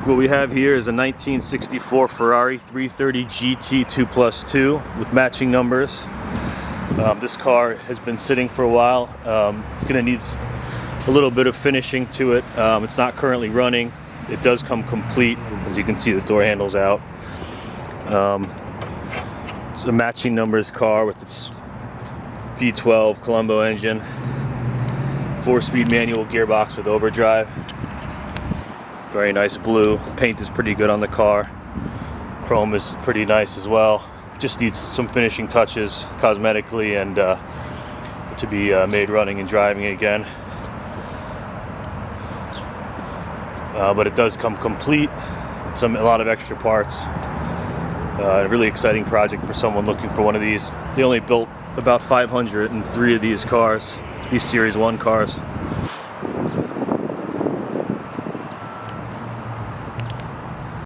What we have here is a 1964 Ferrari 330 GT 2+2 with matching numbers. This car has been sitting for a while. It's going to need a little bit of finishing to it. It's not currently running. It does come complete. As you can see, the door handle's out. It's a matching numbers car with its V12 Colombo engine, 4-speed manual gearbox with overdrive. Very nice blue. Paint is pretty good on the car. Chrome is pretty nice as well. Just needs some finishing touches cosmetically and to be made running and driving again. But it does come complete. It's a lot of extra parts. A really exciting project for someone looking for one of these. They only built about 503 of these cars, these Series 1 cars.